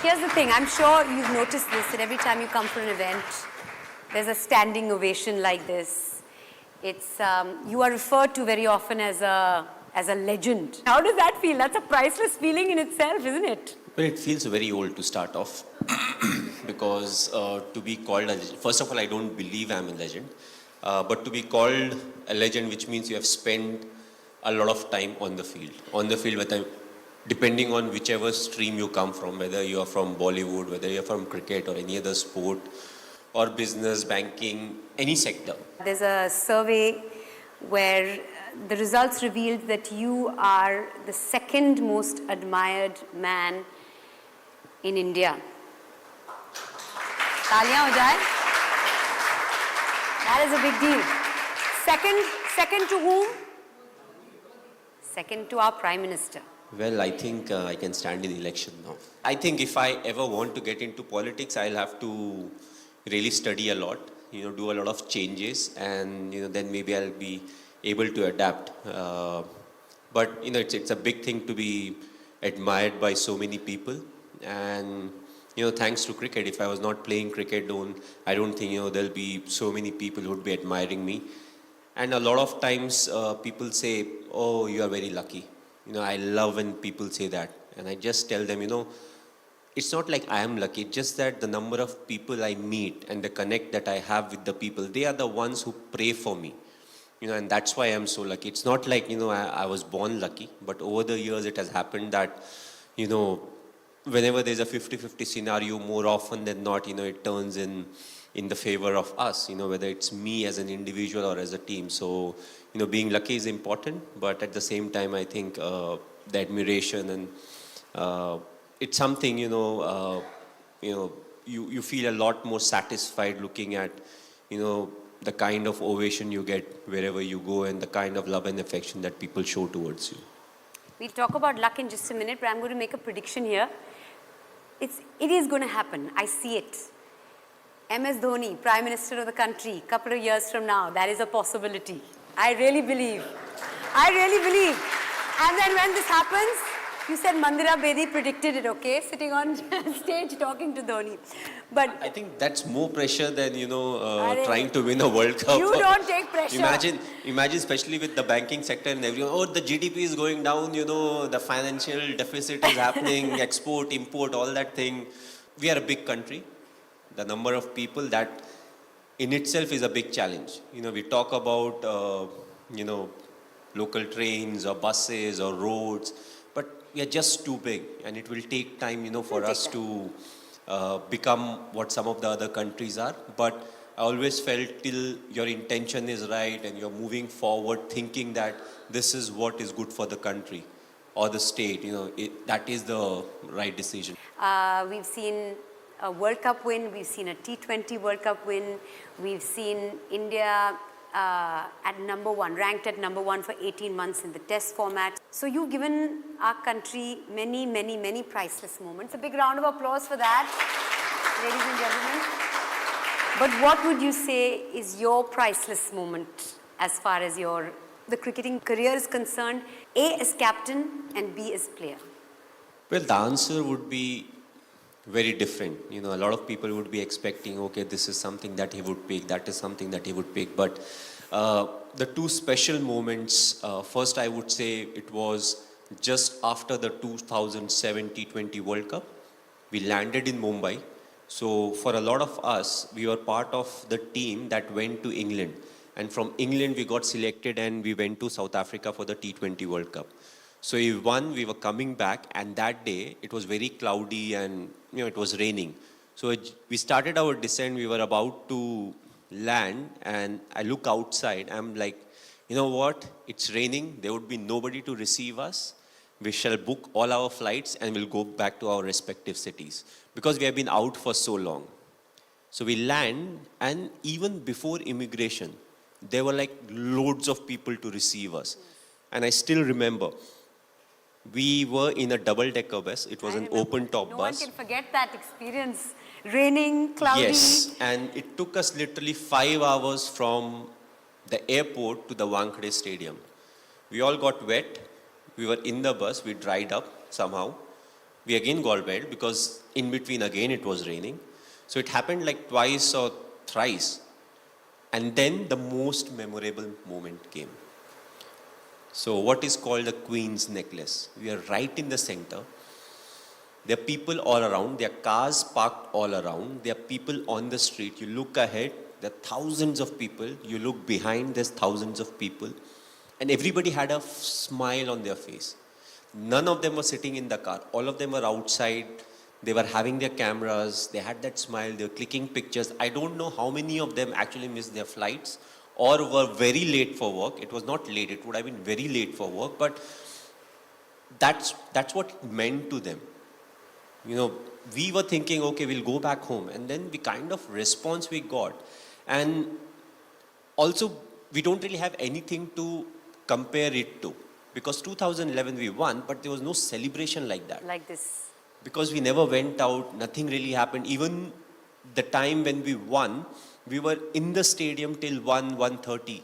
Here's the thing, I'm sure you've noticed this, that every time you come for an event, there's a standing ovation like this. It's, you are referred to very often as a legend. How does that feel? That's a priceless feeling in itself, isn't it? Well, it feels very old to start off because to be called a first of all, I don't believe I'm a legend. But to be called a legend, which means you have spent a lot of time on the field. On the field, depending on whichever stream you come from, whether you are from Bollywood, whether you are from cricket or any other sport, or business, banking, any sector. There's a survey where the results revealed that you are the second most admired man in India. Taaliyan ho jaye. That is a big deal. Second to whom? Second to our Prime Minister. Well, I think I can stand in the election now. I think if I ever want to get into politics, I'll have to really study a lot, do a lot of changes, and then maybe I'll be able to adapt. But it's a big thing to be admired by so many people, and thanks to cricket. If I was not playing cricket, I don't think there'll be so many people who would be admiring me. And a lot of times people say, "Oh, you are very lucky." I love when people say that, and I just tell them, it's not like I am lucky. It's just that the number of people I meet and the connect that I have with the people, they are the ones who pray for me. And that's why I'm so lucky. It's not like, I was born lucky, but over the years it has happened that, whenever there's a 50-50 scenario, more often than not, it turns in the favor of us, whether it's me as an individual or as a team. So, being lucky is important, but at the same time, I think the admiration and it's something, you feel a lot more satisfied looking at, the kind of ovation you get wherever you go and the kind of love and affection that people show towards you. We'll talk about luck in just a minute, but I'm going to make a prediction here. It is going to happen. I see it. MS Dhoni, Prime Minister of the country, couple of years from now, that is a possibility. I really believe. I really believe. And then when this happens, you said Mandira Bedi predicted it, okay? Sitting on stage talking to Dhoni. But I think that's more pressure than, trying to win a World Cup. You don't take pressure. Imagine especially with the banking sector and everyone, the GDP is going down, the financial deficit is happening, export, import, all that thing. We are a big country. The number of people, that in itself is a big challenge. We talk about, local trains or buses or roads, but we are just too big, and it will take time, for us to become what some of the other countries are. But I always felt till your intention is right and you're moving forward thinking that this is what is good for the country or the state, that is the right decision. We've seen a World Cup win, we've seen a T20 World Cup win, we've seen India at number one, ranked at number one for 18 months in the test format. So you've given our country many, many, many priceless moments. A big round of applause for that, ladies and gentlemen. But what would you say is your priceless moment as far as the cricketing career is concerned, A as captain and B as player? Well, the answer would be very different. A lot of people would be expecting, okay, this is something that he would pick, that is something that he would pick. But the two special moments, first I would say it was just after the 2007 T20 World Cup. We landed in Mumbai. So for a lot of us, we were part of the team that went to England. And from England, we got selected and we went to South Africa for the T20 World Cup. So we won, we were coming back, and that day it was very cloudy and it was raining. So we started our descent, we were about to land, and I look outside, I'm like, you know what, it's raining, there would be nobody to receive us. We shall book all our flights and we'll go back to our respective cities because we have been out for so long. So we land, and even before immigration, there were like loads of people to receive us. And I still remember, we were in a double-decker bus. It was an open-top bus. No one can forget that experience. Raining, cloudy. Yes, and it took us literally 5 hours from the airport to the Wankhede Stadium. We all got wet. We were in the bus. We dried up somehow. We again got wet because in between again it was raining. So it happened like twice or thrice. And then the most memorable moment came. So what is called the Queen's Necklace. We are right in the center. There are people all around. There are cars parked all around. There are people on the street. You look ahead, there are thousands of people. You look behind, there's thousands of people. And everybody had a smile on their face. None of them were sitting in the car. All of them were outside. They were having their cameras. They had that smile. They were clicking pictures. I don't know how many of them actually missed their flights or were very late for work. It was not late. It would have been very late for work. But that's what it meant to them. You know, we were thinking, okay, we'll go back home. And then the kind of response we got. And also, we don't really have anything to compare it to. Because 2011 we won, but there was no celebration like that. Like this. Because we never went out, nothing really happened. Even the time when we won, we were in the stadium till 1:30.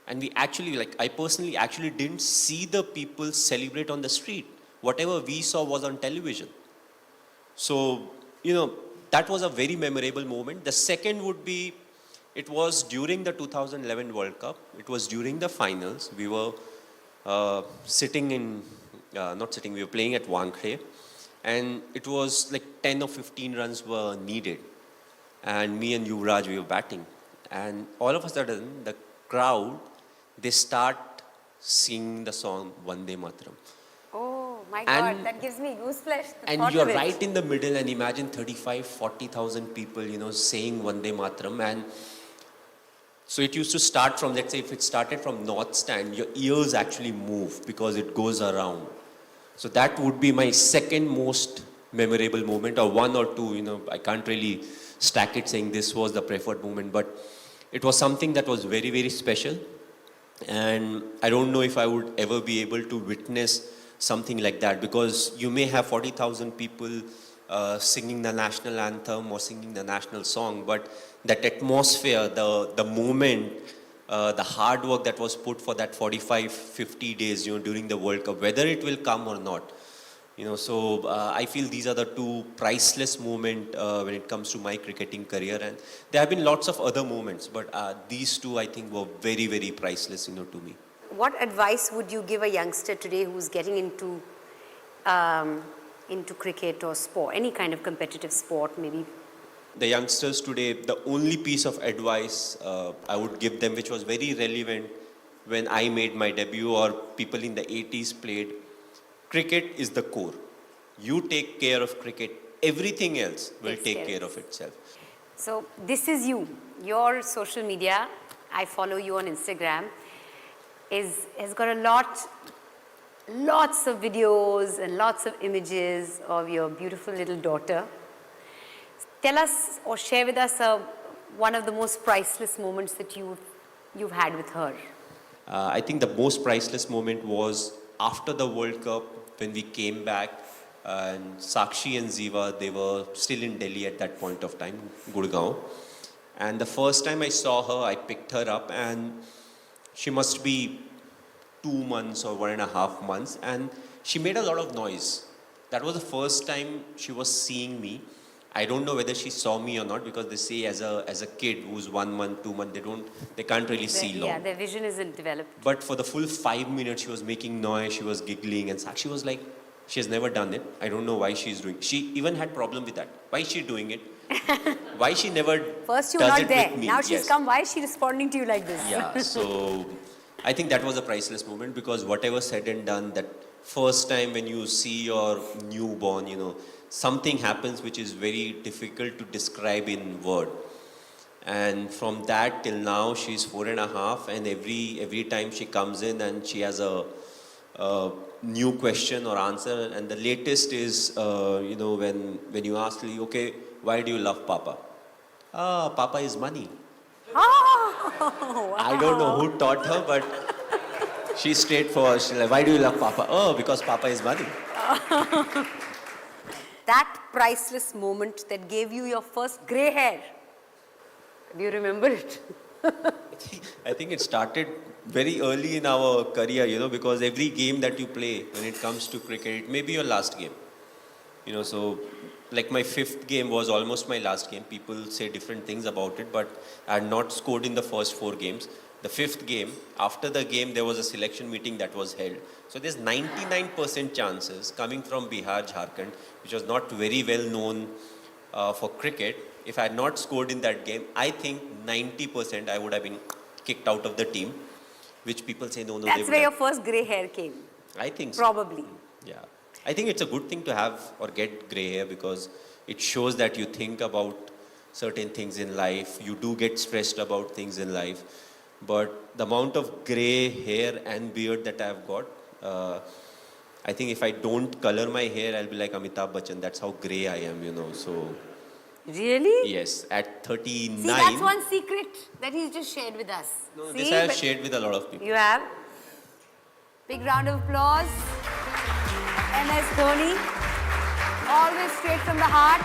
And we actually, like I personally actually didn't see the people celebrate on the street. Whatever we saw was on television. So, you know, that was a very memorable moment. The second would be, it was during the 2011 World Cup. It was during the finals. We were we were playing at Wankhede. And it was like 10 or 15 runs were needed. And me and Yuvraj, we were batting. And all of a sudden, the crowd, they start singing the song Vande Mataram. Oh my God, that gives me goosebumps. And you're right in the middle, and imagine 40,000 people, you know, saying Vande Mataram. And so it used to start from, let's say if it started from North Stand, your ears actually move because it goes around. So that would be my second most memorable moment, or one or two, you know, I can't really stack it saying this was the preferred moment, but it was something that was very, very special. And I don't know if I would ever be able to witness something like that, because you may have 40,000 people singing the national anthem or singing the national song, but that atmosphere, the moment, the hard work that was put for that 45, 50 days, you know, during the World Cup, whether it will come or not, you know, so I feel these are the two priceless moments when it comes to my cricketing career. And there have been lots of other moments, but these two I think were very, very priceless, you know, to me. What advice would you give a youngster today who's getting into cricket or sport, any kind of competitive sport maybe? The youngsters today, the only piece of advice I would give them, which was very relevant when I made my debut or people in the 80s played, cricket is the core. You take care of cricket, everything else will take care of itself. So this is you. Your social media, I follow you on Instagram, has got lots of videos and lots of images of your beautiful little daughter. Tell us or share with us one of the most priceless moments that you've had with her. I think the most priceless moment was after the World Cup when we came back, and Sakshi and Ziva, they were still in Delhi at that point of time, Gurgaon. And the first time I saw her, I picked her up, and she must be 2 months or 1.5 months, and she made a lot of noise. That was the first time she was seeing me. I don't know whether she saw me or not, because they say as a kid who's 1 month, 2 months, they can't really see long. Yeah, their vision isn't developed. But for the full 5 minutes, she was making noise, she was giggling, and Sakshi was like, she has never done it. I don't know why she's doing it. She even had problem with that. Why is she doing it? Why she never First you does were not it there. with me? Now she's come. Why is she responding to you like this? Yeah, so I think that was a priceless moment, because whatever said and done, that first time when you see your newborn, you know, something happens which is very difficult to describe in word. And from that till now, she's 4.5, and every time she comes in and she has a new question or answer. And the latest is, you know, when you ask Lee, okay, why do you love Papa? Papa is money. Oh, wow. I don't know who taught her, but she's straightforward. She's like, why do you love Papa? Oh, because Papa is money. That priceless moment that gave you your first grey hair. Do you remember it? I think it started very early in our career, you know, because every game that you play when it comes to cricket, it may be your last game. So like my fifth game was almost my last game. People say different things about it, but I had not scored in the first 4 games. The fifth game, after the game, there was a selection meeting that was held. So there's 99% chances coming from Bihar, Jharkhand, which was not very well known for cricket. If I had not scored in that game, I think 90% I would have been kicked out of the team, which people say, no, That's where your first grey hair came. I think so. Probably. Yeah. I think it's a good thing to have or get grey hair because it shows that you think about certain things in life. You do get stressed about things in life. But the amount of grey hair and beard that I've got, I think if I don't color my hair, I'll be like Amitabh Bachchan. That's how grey I am, So, Really? yes, at 39. See, that's one secret that he's just shared with us. No, See, this I have shared with a lot of people. You have? Big round of applause. MS Dhoni. Always straight from the heart.